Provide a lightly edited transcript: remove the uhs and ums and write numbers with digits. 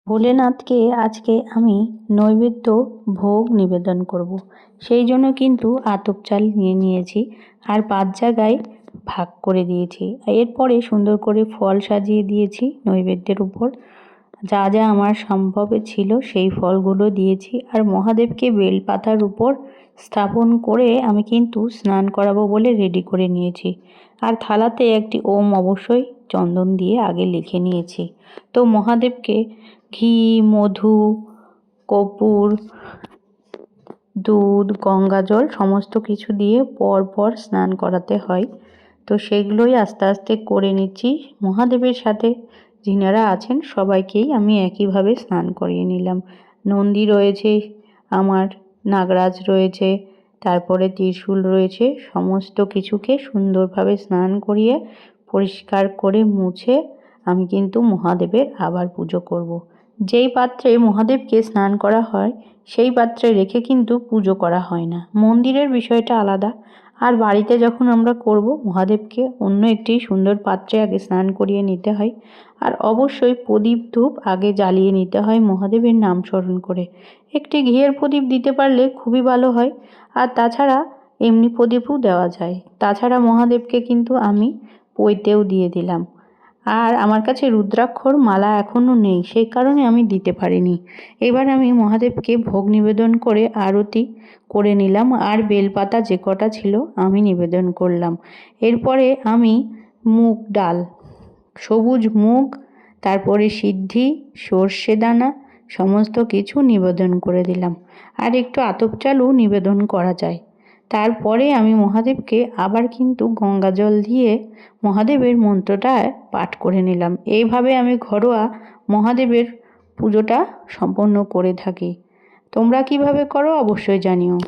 ভোলেনাথকে আজকে আমি নৈবেদ্য ভোগ নিবেদন করব। সেই জন্য কিন্তু আতপ চাল নিয়ে নিয়েছি আর 5 জায়গায় ভাগ করে দিয়েছি। এরপরে সুন্দর করে ফল সাজিয়ে দিয়েছি নৈবেদ্যের উপর। যা যা আমার সম্ভবে ছিল সেই ফলগুলো দিয়েছি আর মহাদেবকে বেলপাতার উপর স্থাপন করে আমি কিন্তু স্নান করাবো বলে রেডি করে নিয়েছি। আর থালাতে একটি ওম অবশ্যই চন্দন দিয়ে আগে লিখে নিয়েছি। তো মহাদেবকে ঘি, মধু, কর্পূর, দুধ, গঙ্গা জল সমস্ত কিছু দিয়ে পরপর স্নান করাতে হয়। তো সেগুলোই আস্তে আস্তে করে নিচ্ছি। মহাদেবের সাথে যিনারা আছেন সবাইকেই আমি একইভাবে স্নান করিয়ে নিলাম। নন্দী রয়েছে আমার, নাগরাজ রয়েছে, তারপরে ত্রিশূল রয়েছে, সমস্ত কিছুকে সুন্দরভাবে স্নান করিয়ে পরিষ্কার করে মুছে আমি কিন্তু মহাদেবের আবার পুজো করব। যেই পাত্রে মহাদেবকে স্নান করা হয় সেই পাত্রে রেখে কিন্তু পুজো করা হয় না। মন্দিরের বিষয়টা আলাদা, আর বাড়িতে যখন আমরা করব মহাদেবকে অন্য একটি সুন্দর পাত্রে আগে স্নান করিয়ে নিতে হয়। আর অবশ্যই প্রদীপ ধূপ আগে জ্বালিয়ে নিতে হয় মহাদেবের নাম স্মরণ করে। একটি ঘিয়ের প্রদীপ দিতে পারলে খুবই ভালো হয়, আর তাছাড়া এমনি প্রদীপও দেওয়া যায়। তাছাড়া মহাদেবকে কিন্তু আমি পৈতেও দিয়ে দিলাম। আর আমার কাছে রুদ্রাক্ষর মালা এখনও নেই, সেই কারণে আমি দিতে পারিনি। এবার আমি মহাদেবকে ভোগ নিবেদন করে আরতি করে নিলাম আর বেলপাতা যে কটা ছিল আমি নিবেদন করলাম। এরপরে আমি মুগ ডাল, সবুজ মুগ, তারপরে সিদ্ধি, সর্ষে দানা সমস্ত কিছু নিবেদন করে দিলাম। আর একটু আতপ চালও নিবেদন করা যায়। তারপরে আমি মহাদেবকে আবার কিন্তু গঙ্গা জল দিয়ে মহাদেবের মন্ত্রটা পাঠ করে নিলাম। এইভাবে আমি ঘরোয়া মহাদেবের পুজোটা সম্পন্ন করে থাকি। তোমরা কিভাবে করো অবশ্যই জানিও।